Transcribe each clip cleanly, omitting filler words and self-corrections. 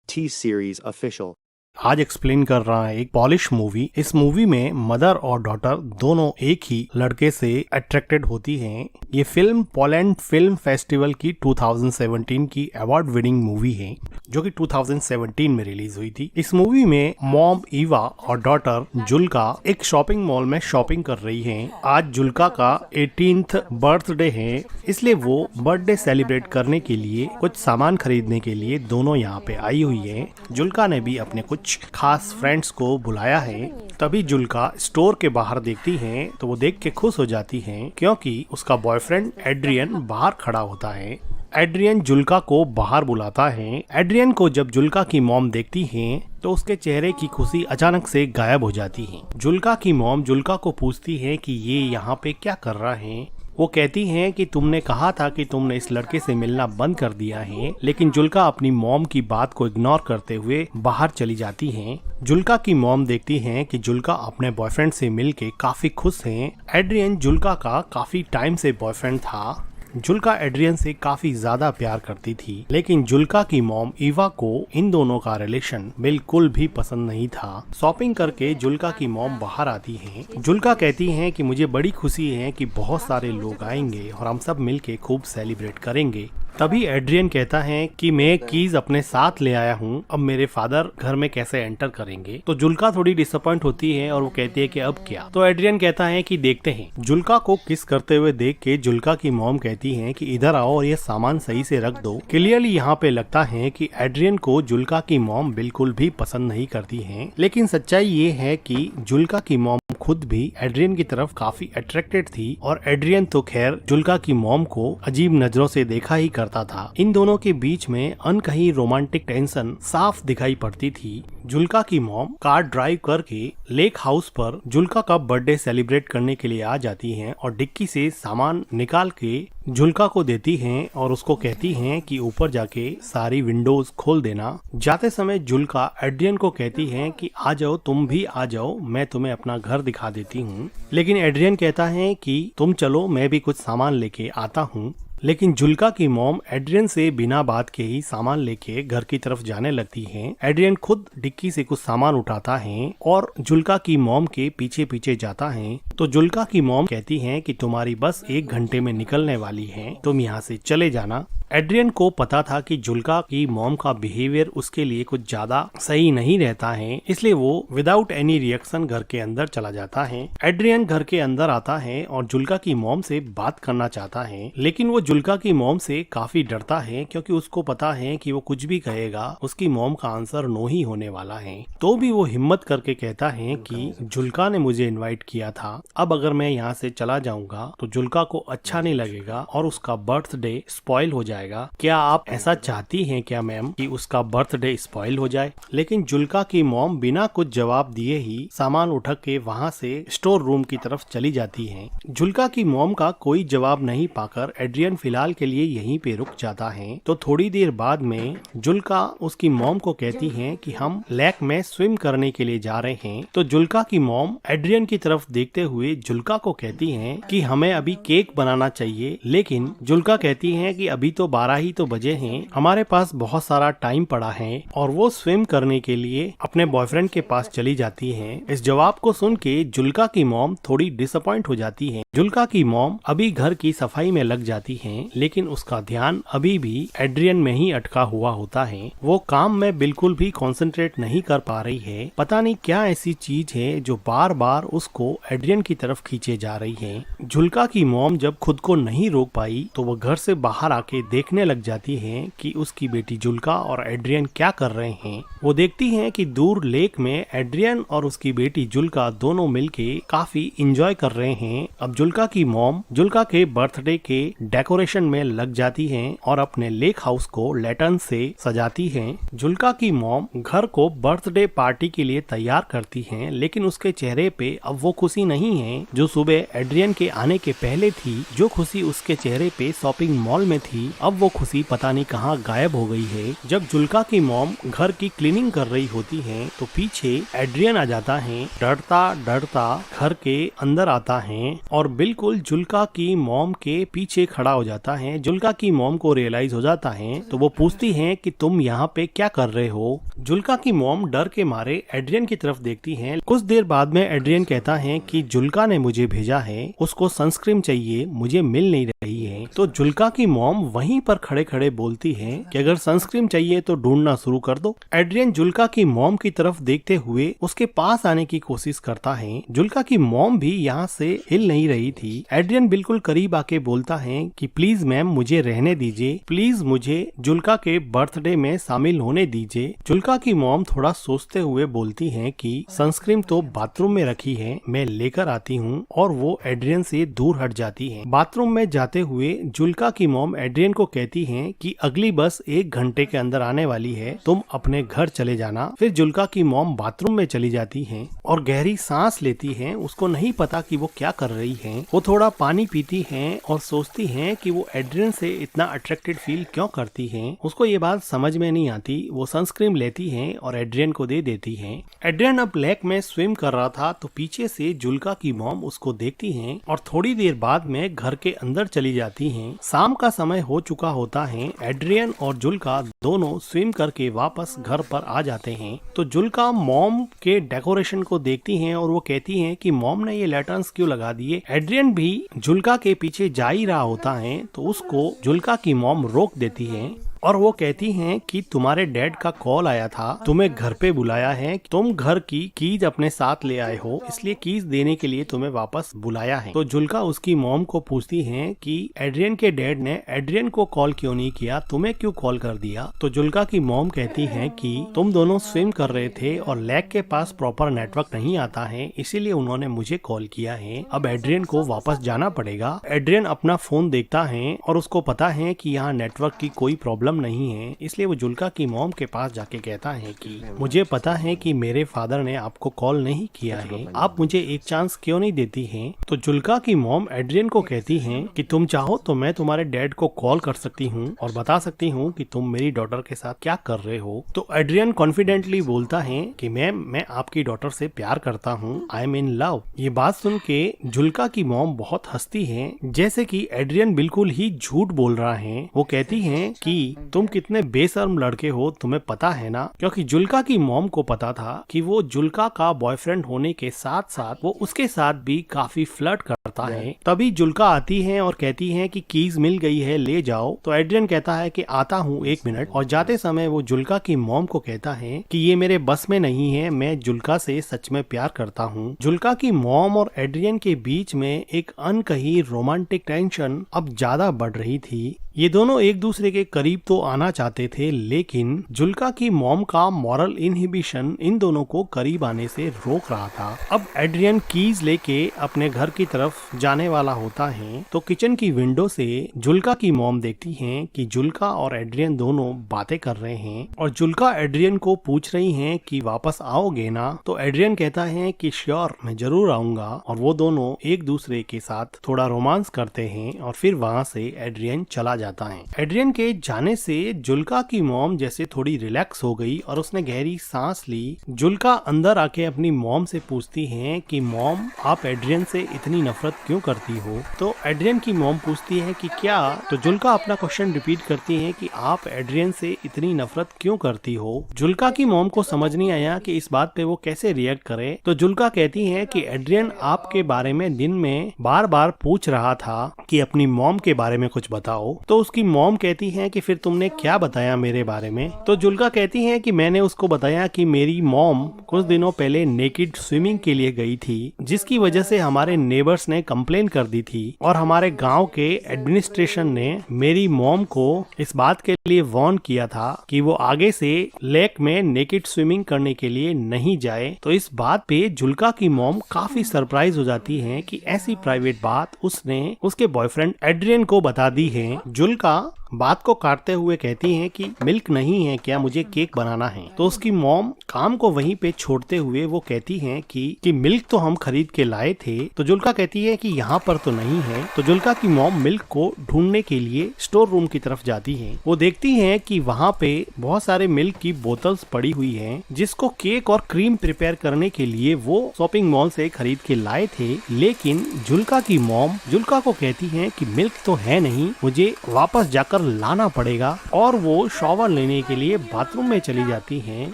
T-Series Official. आज explain कर रहा है एक पॉलिश मूवी। इस मूवी में मदर और डॉटर दोनों एक ही लड़के से अट्रैक्टेड होती हैं। ये फिल्म पोलैंड फिल्म फेस्टिवल की 2017 की अवार्ड विनिंग मूवी है, जो कि 2017 में रिलीज हुई थी। इस मूवी में मॉम ईवा और डॉटर जुल्का एक शॉपिंग मॉल में शॉपिंग कर रही हैं। आज जुल्का का 18th बर्थडे है, इसलिए वो बर्थडे सेलिब्रेट करने के लिए कुछ सामान खरीदने के लिए दोनों यहाँ पे आई हुई है। जुल्का ने भी अपने कुछ खास फ्रेंड्स को बुलाया है। तभी जुल्का स्टोर के बाहर देखती है तो वो देख के खुश हो जाती है, क्योंकि उसका बॉयफ्रेंड एड्रियन बाहर खड़ा होता है। एड्रियन जुल्का को बाहर बुलाता है। एड्रियन को जब जुल्का की मॉम देखती है तो उसके चेहरे की खुशी अचानक से गायब हो जाती है। जुल्का की मॉम जुल्का को पूछती है कि ये यहाँ पे क्या कर रहा है। वो कहती हैं कि तुमने कहा था कि तुमने इस लड़के से मिलना बंद कर दिया है, लेकिन जुल्का अपनी मॉम की बात को इग्नोर करते हुए बाहर चली जाती हैं। जुल्का की मॉम देखती हैं कि जुल्का अपने बॉयफ्रेंड से मिलके काफी खुश हैं। एड्रियन जुल्का का काफी टाइम से बॉयफ्रेंड था। जुल्का एड्रियन से काफी ज्यादा प्यार करती थी, लेकिन जुल्का की मॉम ईवा को इन दोनों का रिलेशन बिल्कुल भी पसंद नहीं था। शॉपिंग करके जुल्का की मॉम बाहर आती हैं। जुल्का कहती हैं कि मुझे बड़ी खुशी है कि बहुत सारे लोग आएंगे और हम सब मिलके खूब सेलिब्रेट करेंगे। तभी एड्रियन कहता है कि मैं कीज अपने साथ ले आया हूँ, अब मेरे फादर घर में कैसे एंटर करेंगे। तो जुल्का थोड़ी डिसअपॉइंट होती है और वो कहती है कि अब क्या। तो एड्रियन कहता है कि देखते हैं। जुल्का को किस करते हुए देख के जुल्का की मॉम कहती है कि इधर आओ और ये सामान सही से रख दो। क्लियरली यहाँ पे लगता है कि एड्रियन को जुल्का की मॉम बिल्कुल भी पसंद नहीं करती है, लेकिन सच्चाई ये है कि जुल्का की मॉम खुद भी एड्रियन की तरफ काफी अट्रैक्टेड थी, और एड्रियन तो खैर जुल्का की मॉम को अजीब नजरों से देखा ही करता था। इन दोनों के बीच में अनकही रोमांटिक टेंशन साफ दिखाई पड़ती थी। जुल्का की मॉम कार ड्राइव करके लेक हाउस पर जुल्का का बर्थडे सेलिब्रेट करने के लिए आ जाती हैं और डिक्की से सामान निकाल के जुल्का को देती हैं और उसको कहती हैं कि ऊपर जाके सारी विंडोज खोल देना। जाते समय जुल्का एड्रियन को कहती है कि आ जाओ, तुम भी आ जाओ, मैं तुम्हें अपना घर दिखा देती हूँ। लेकिन एड्रियन कहता है कि तुम चलो, मैं भी कुछ सामान लेके आता हूँ। लेकिन जुल्का की मॉम एड्रियन से बिना बात के ही सामान लेके घर की तरफ जाने लगती हैं। एड्रियन खुद डिक्की से कुछ सामान उठाता है और जुल्का की मॉम के पीछे पीछे जाता है। तो जुल्का की मॉम कहती है कि तुम्हारी बस 1 घंटे में निकलने वाली है, तुम यहाँ से चले जाना। एड्रियन को पता था कि जुल्का की मॉम का बिहेवियर उसके लिए कुछ ज्यादा सही नहीं रहता है, इसलिए वो विदाउट एनी रिएक्शन घर के अंदर चला जाता है। एड्रियन घर के अंदर आता है और जुल्का की मॉम से बात करना चाहता है, लेकिन वो जुल्का की मॉम से काफी डरता है, क्योंकि उसको पता है कि वो कुछ भी कहेगा उसकी मॉम का आंसर नो ही होने वाला है। तो भी वो हिम्मत करके कहता है कि जुल्का ने मुझे इन्वाइट किया था, अब अगर मैं यहाँ से चला जाऊंगा तो जुल्का को अच्छा नहीं लगेगा और उसका बर्थडे स्पॉइल हो जाएगा। क्या आप ऐसा चाहती हैं क्या मैम कि उसका बर्थडे स्पॉइल हो जाए? लेकिन जुल्का की मॉम बिना कुछ जवाब दिए ही सामान उठा के वहाँ से स्टोर रूम की तरफ चली जाती हैं। जुल्का की मॉम का कोई जवाब नहीं पाकर एड्रियन फिलहाल के लिए यहीं पे रुक जाता है। तो थोड़ी देर बाद में जुल्का उसकी मॉम को कहती है कि हम लेक में स्विम करने के लिए जा रहे हैं। तो जुल्का की मॉम एड्रियन की तरफ देखते हुए जुल्का को कहती है कि हमें अभी केक बनाना चाहिए, लेकिन जुल्का कहती है कि अभी तो 12 ही तो बजे हैं, हमारे पास बहुत सारा टाइम पड़ा है, और वो स्विम करने के लिए अपने बॉयफ्रेंड के पास चली जाती हैं। इस जवाब को सुन के जुल्का की मॉम थोड़ी डिसअपॉइंट हो जाती है। जुल्का की मॉम अभी घर की सफाई में लग जाती हैं, लेकिन उसका ध्यान अभी भी एड्रियन में ही अटका हुआ होता है। वो काम में बिल्कुल भी कंसंट्रेट नहीं कर पा रही है। पता नहीं क्या ऐसी चीज है जो बार बार उसको एड्रियन की तरफ खींचे जा रही है। जुल्का की मॉम जब खुद को नहीं रोक पाई तो वो घर से बाहर आके देखने लग जाती है कि उसकी बेटी जुल्का और एड्रियन क्या कर रहे हैं। वो देखती है कि दूर लेक में एड्रियन और उसकी बेटी जुल्का दोनों मिलके काफी इंजॉय कर रहे हैं। अब जुल्का की मॉम जुल्का के बर्थडे के डेकोरेशन में लग जाती है और अपने लेक हाउस को लैटर्न से सजाती है। जुल्का की मॉम घर को बर्थडे पार्टी के लिए तैयार करती है, लेकिन उसके चेहरे पे अब वो खुशी नहीं है जो सुबह एड्रियन के आने के पहले थी। जो खुशी उसके चेहरे पे शॉपिंग मॉल में थी, अब अब वो खुशी पता नहीं कहाँ गायब हो गई है। जब जुल्का की मॉम घर की क्लीनिंग कर रही होती है तो पीछे एड्रियन आ जाता है। डरता डरता घर के अंदर आता है और बिल्कुल जुल्का की मॉम के पीछे खड़ा हो जाता है। जुल्का की मॉम को रियलाइज हो जाता है तो वो पूछती है कि तुम यहाँ पे क्या कर रहे हो। जुल्का की मॉम डर के मारे एड्रियन की तरफ देखती है। कुछ देर बाद में एड्रियन कहता है कि जुल्का ने मुझे भेजा है, उसको सनस्क्रीन चाहिए, मुझे मिल नहीं रही है। तो जुल्का की मॉम वहीं पर खड़े खड़े बोलती है कि अगर सनस्क्रीन चाहिए तो ढूंढना शुरू कर दो। एड्रियन जुल्का की मॉम की तरफ देखते हुए उसके पास आने की कोशिश करता है। जुल्का की मॉम भी यहाँ से हिल नहीं रही थी। एड्रियन बिल्कुल करीब आके बोलता है कि प्लीज मैम मुझे रहने दीजिए, प्लीज मुझे जुल्का के बर्थडे में शामिल होने दीजिए। जुल्का की मॉम थोड़ा सोचते हुए बोलती है कि सनस्क्रीन तो बाथरूम में रखी है, मैं लेकर आती हूँ, और वो एड्रियन से दूर हट जाती है। बाथरूम में जाते हुए जुल्का की मॉम एड्रियन को कहती है कि अगली बस 1 घंटे के अंदर आने वाली है, तुम अपने घर चले जाना। फिर जुल्का की मॉम बाथरूम में चली जाती है और गहरी सांस लेती है। उसको नहीं पता कि वो क्या कर रही है। वो थोड़ा पानी पीती है और सोचती है कि वो एड्रियन से इतना अट्रैक्टेड फील क्यों करती है। उसको ये बात समझ में नहीं आती। वो सनस्क्रीन लेती है और एड्रियन को दे देती है। एड्रियन अब लेक में स्विम कर रहा था तो पीछे से जुल्का की मॉम उसको देखती है और थोड़ी देर बाद में घर के अंदर चली जाती है। शाम का समय हो चुका होता है। एड्रियन और जुल्का दोनों स्विम करके वापस घर पर आ जाते हैं। तो जुल्का मॉम के डेकोरेशन को देखती है और वो कहती है कि मॉम ने ये लैटर्न्स क्यों लगा दिए। एड्रियन भी जुल्का के पीछे जा ही रहा होता है तो उसको जुल्का की मॉम रोक देती है और वो कहती हैं कि तुम्हारे डैड का कॉल आया था, तुम्हें घर पे बुलाया है, तुम घर की कीज अपने साथ ले आए हो, इसलिए कीज देने के लिए तुम्हें वापस बुलाया है। तो जुल्का उसकी मॉम को पूछती है कि एड्रियन के डैड ने एड्रियन को कॉल क्यों नहीं किया, तुम्हें क्यों कॉल कर दिया। तो जुल्का की मॉम कहती है कि तुम दोनों स्विम कर रहे थे और लेक के पास प्रॉपर नेटवर्क नहीं आता है, इसीलिए उन्होंने मुझे कॉल किया है। अब एड्रियन को वापस जाना पड़ेगा। एड्रियन अपना फोन देखता है और उसको पता है कि यहाँ नेटवर्क की कोई प्रॉब्लम नहीं है, इसलिए वो जुल्का की मॉम के पास जाके कहता है कि मुझे पता है कि मेरे फादर ने आपको कॉल नहीं किया है, आप मुझे एक चांस क्यों नहीं देती हैं। तो जुल्का की मॉम एड्रियन को कहती हैं कि तुम चाहो तो मैं तुम्हारे डैड को कॉल कर सकती हूँ और बता सकती हूँ कि तुम मेरी डॉटर के साथ क्या कर रहे हो। तो एड्रियन कॉन्फिडेंटली बोलता है कि मैम मैं आपकी डॉटर से प्यार करता हूँ, आई एम इन लव। ये बात सुन के जुल्का की मॉम बहुत हंसती है, जैसे कि एड्रियन बिल्कुल ही झूठ बोल रहा है। वो कहती है कि तुम कितने बेशर्म लड़के हो, तुम्हें पता है ना। क्योंकि जुल्का की मॉम को पता था कि वो जुल्का का बॉयफ्रेंड होने के साथ साथ वो उसके साथ भी काफी फ्लर्ट करता है। तभी जुल्का आती है और कहती है कि कीज मिल गई है, ले जाओ। तो एड्रियन कहता है कि आता हूँ 1 मिनट, और जाते समय वो जुल्का की मॉम को कहता है कि ये मेरे बस में नहीं है, मैं जुल्का से सच में प्यार करता हूँ। जुल्का की मॉम और एड्रियन के बीच में एक अनकही रोमांटिक टेंशन अब ज्यादा बढ़ रही थी। ये दोनों एक दूसरे के करीब तो आना चाहते थे, लेकिन जुल्का की मॉम का मॉरल इनहिबिशन इन दोनों को करीब आने से रोक रहा था। अब एड्रियन कीज लेके अपने घर की तरफ जाने वाला होता है तो किचन की विंडो से जुल्का की मॉम देखती हैं कि जुल्का और एड्रियन दोनों बातें कर रहे हैं और जुल्का एड्रियन को पूछ रही हैं कि वापस आओगे ना। तो एड्रियन कहता है कि श्योर, मैं जरूर आऊंगा, और वो दोनों एक दूसरे के साथ थोड़ा रोमांस करते हैं और फिर वहाँ से एड्रियन चला जाता है। एड्रियन के जाने से जुल्का की मॉम जैसे थोड़ी रिलैक्स हो गई और उसने गहरी सांस ली। जुल्का अंदर आके अपनी मॉम से पूछती है कि मॉम, आप एड्रियन से इतनी नफरत क्यों करती हो। तो एड्रियन की मॉम पूछती है कि क्या। तो जुल्का अपना क्वेश्चन रिपीट करती है कि आप एड्रियन से इतनी नफरत क्यों करती हो। जुल्का की मॉम को समझ नहीं आया कि इस बात पे वो कैसे रिएक्ट करे। तो जुल्का कहती है कि एड्रियन आपके बारे में दिन में बार बार पूछ रहा था कि अपनी मॉम के बारे में कुछ बताओ। तो उसकी मॉम कहती है कि फिर तुमने क्या बताया मेरे बारे में। तो जुल्का कहती है कि मैंने उसको बताया कि मेरी मॉम कुछ दिनों पहले नेकेड स्विमिंग के लिए गई थी, जिसकी वजह से हमारे नेबर्स ने कंप्लेन कर दी थी और हमारे गांव के एडमिनिस्ट्रेशन ने मेरी मॉम को इस बात के लिए वार्न किया था कि वो आगे से लेक में नेकेड स्विमिंग करने के लिए नहीं जाए। तो इस बात पे जुल्का की मॉम काफी सरप्राइज हो जाती है कि ऐसी प्राइवेट बात उसने उसके बॉयफ्रेंड एड्रियन को बता दी है। जुल्का बात को काटते हुए कहती हैं कि मिल्क नहीं है क्या, मुझे केक बनाना है। तो उसकी मॉम काम को वहीं पे छोड़ते हुए वो कहती हैं कि मिल्क तो हम खरीद के लाए थे। तो जुल्का कहती है कि यहाँ पर तो नहीं है। तो जुल्का की मॉम मिल्क को ढूंढने के लिए स्टोर रूम की तरफ जाती है। वो देखती हैं कि वहाँ पे बहुत सारे मिल्क की बोतल्स पड़ी हुई हैं, जिसको केक और क्रीम प्रिपेयर करने के लिए वो शॉपिंग मॉल से खरीद के लाए थे। लेकिन जुल्का की मॉम जुल्का को कहती है कि मिल्क तो है नहीं, मुझे वापस जाकर लाना पड़ेगा। और वो शॉवर लेने के लिए बाथरूम में चली जाती हैं।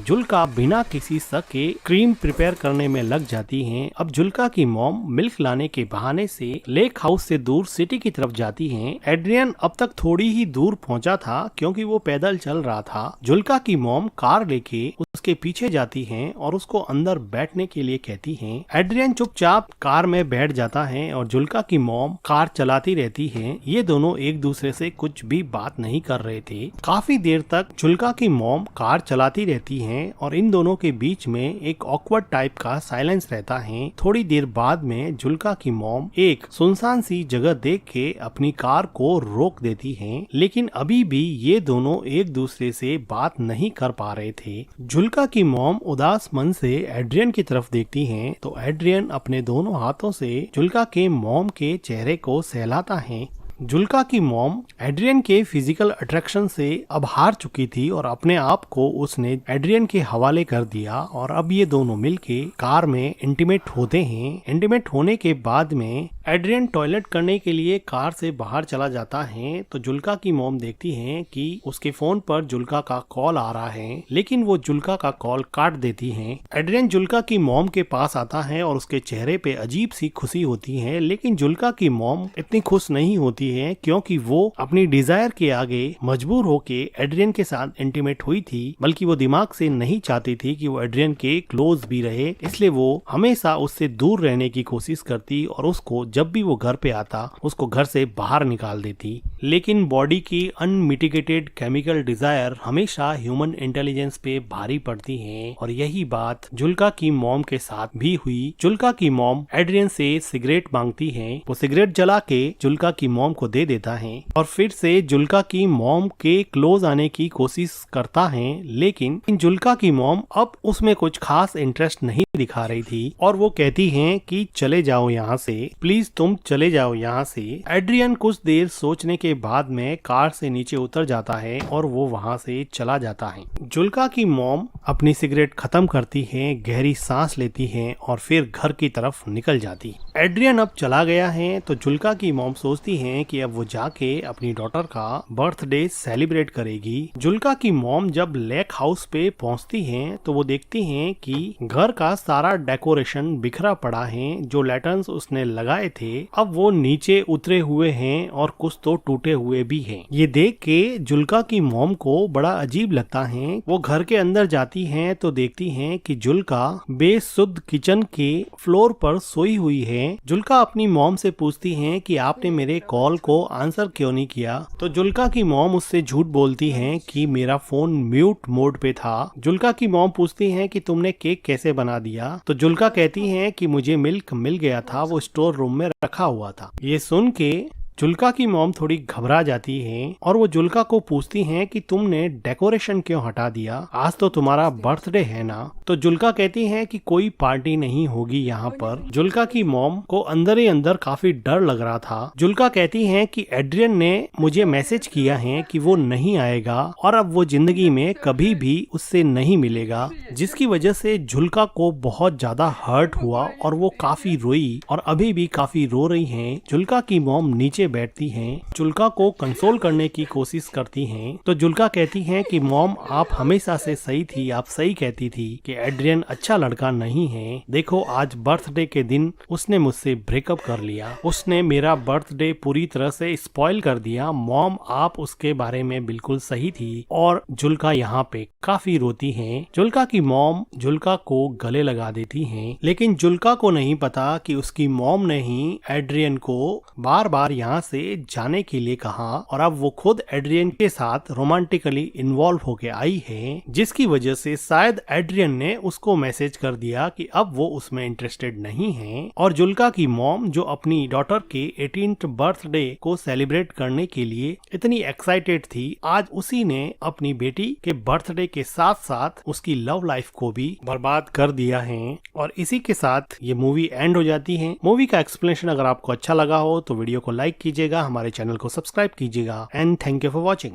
जुल्का बिना किसी शक के क्रीम प्रिपेयर करने में लग जाती हैं। अब जुल्का की मॉम मिल्क लाने के बहाने से लेक हाउस से दूर सिटी की तरफ जाती हैं। एड्रियन अब तक थोड़ी ही दूर पहुंचा था क्योंकि वो पैदल चल रहा था। जुल्का की मॉम कार लेके उसके पीछे जाती हैं और उसको अंदर बैठने के लिए कहती हैं। एड्रियन चुपचाप कार में बैठ जाता है और जुल्का की मॉम कार चलाती रहती है। ये दोनों एक दूसरे से कुछ भी बात नहीं कर रहे थे। काफी देर तक जुल्का की मॉम कार चलाती रहती हैं और इन दोनों के बीच में एक ऑकवर्ड टाइप का साइलेंस रहता है। थोड़ी देर बाद में जुल्का की मॉम एक सुनसान सी जगह देख के अपनी कार को रोक देती हैं। लेकिन अभी भी ये दोनों एक दूसरे से बात नहीं कर पा रहे थे। जुल्का की मॉम उदास मन से एड्रियन की तरफ देखती हैं तो एड्रियन अपने दोनों हाथों से जुल्का के मॉम के चेहरे को सहलाता है। जुल्का की मॉम एड्रियन के फिजिकल अट्रैक्शन से अब हार चुकी थी और अपने आप को उसने एड्रियन के हवाले कर दिया और अब ये दोनों मिलके कार में इंटीमेट होते हैं। इंटीमेट होने के बाद में एड्रियन टॉयलेट करने के लिए कार से बाहर चला जाता है। तो जुल्का की मॉम देखती हैं कि उसके फोन पर जुल्का का कॉल आ रहा है, लेकिन वो जुल्का का कॉल काट देती हैं। एड्रियन जुल्का की मॉम के पास आता है और उसके चेहरे पे अजीब सी खुशी होती है। लेकिन जुल्का की मॉम इतनी खुश नहीं होती है क्योंकि वो अपनी डिजायर के आगे मजबूर होके एड्रियन के साथ इंटीमेट हुई थी, बल्कि वो दिमाग से नहीं चाहती थी कि वो एड्रियन के क्लोज भी रहे। इसलिए वो हमेशा उससे दूर रहने की कोशिश करती और उसको जब भी वो घर पे आता उसको घर से बाहर निकाल देती। लेकिन बॉडी की अनमिटिगेटेड केमिकल डिजायर हमेशा ह्यूमन इंटेलिजेंस पे भारी पड़ती है और यही बात जुल्का की मॉम के साथ भी हुई। जुल्का की मॉम एड्रियन से सिगरेट मांगती है। वो सिगरेट जला के जुल्का की मॉम को दे देता है और फिर से जुल्का की मॉम के क्लोज आने की कोशिश करता है। लेकिन जुल्का की मॉम अब उसमें कुछ खास इंटरेस्ट नहीं दिखा रही थी और वो कहती हैं कि चले जाओ यहाँ से, प्लीज तुम चले जाओ यहाँ से। एड्रियन कुछ देर सोचने के बाद में कार से नीचे उतर जाता है और वो वहाँ से चला जाता है। जुल्का की मॉम अपनी सिगरेट खत्म करती है, गहरी सांस लेती है और फिर घर की तरफ निकल जाती। एड्रियन अब चला गया है तो जुल्का की मॉम सोचती है कि अब वो जाके अपनी डॉटर का बर्थडे सेलिब्रेट करेगी। जुल्का की मॉम जब लेक हाउस पे पहुंचती हैं तो वो देखती हैं कि घर का सारा डेकोरेशन बिखरा पड़ा है। जो लैटर्न्स उसने लगाए थे अब वो नीचे उतरे हुए हैं और कुछ तो टूटे हुए भी हैं। ये देख के जुल्का की मॉम को बड़ा अजीब लगता है। वो घर के अंदर जाती हैं तो देखती हैं कि जुल्का बेसुध किचन के फ्लोर पर सोई हुई है। जुल्का अपनी मॉम से पूछती हैं कि आपने मेरे कॉल को आंसर क्यों नहीं किया। तो जुल्का की मॉम उससे झूठ बोलती हैं कि मेरा फोन म्यूट मोड पे था। जुल्का की मॉम पूछती हैं कि तुमने केक कैसे बना दिया। तो जुल्का कहती हैं कि मुझे मिल्क मिल गया था, वो स्टोर रूम में रखा हुआ था। ये सुन के जुल्का की मॉम थोड़ी घबरा जाती हैं और वो जुल्का को पूछती हैं कि तुमने डेकोरेशन क्यों हटा दिया, आज तो तुम्हारा बर्थडे है ना। तो जुल्का कहती हैं कि कोई पार्टी नहीं होगी यहाँ पर। जुल्का की मॉम को अंदर ही अंदर काफी डर लग रहा था। जुल्का कहती हैं कि एड्रियन ने मुझे मैसेज किया है कि वो नहीं आएगा और अब वो जिंदगी में कभी भी उससे नहीं मिलेगा, जिसकी वजह से जुल्का को बहुत ज्यादा हर्ट हुआ और वो काफी रोई और अभी भी काफी रो रही हैं। जुल्का की मॉम नीचे बैठती हैं, जुल्का को कंसोल करने की कोशिश करती हैं। तो जुल्का कहती हैं कि मॉम आप हमेशा से सही थी, आप सही कहती थी कि एड्रियन अच्छा लड़का नहीं है। देखो आज बर्थडे के दिन उसने मुझसे ब्रेकअप कर लिया, उसने मेरा बर्थडे पूरी तरह से स्पॉइल कर दिया। मॉम आप उसके बारे में बिल्कुल सही थी। और जुल्का यहाँ पे काफी रोती हैं। जुल्का की मॉम जुल्का को गले लगा देती हैं, लेकिन जुल्का को नहीं पता कि उसकी मॉम ने ही एड्रियन को बार बार यहाँ यहाँ से जाने के लिए कहा और अब वो खुद एड्रियन के साथ रोमांटिकली इन्वॉल्व होके आई है, जिसकी वजह से शायद एड्रियन ने उसको मैसेज कर दिया कि अब वो उसमें इंटरेस्टेड नहीं है। और जुल्का की मॉम जो अपनी डॉटर के 18th बर्थडे को सेलिब्रेट करने के लिए इतनी एक्साइटेड थी, आज उसी ने अपनी बेटी के बर्थडे के साथ साथ उसकी लव लाइफ को भी बर्बाद कर दिया है। और इसी के साथ ये मूवी एंड हो जाती है। मूवी का एक्सप्लेनेशन अगर आपको अच्छा लगा हो तो वीडियो को लाइक कीजिएगा, हमारे चैनल को सब्सक्राइब कीजिएगा and thank you for watching.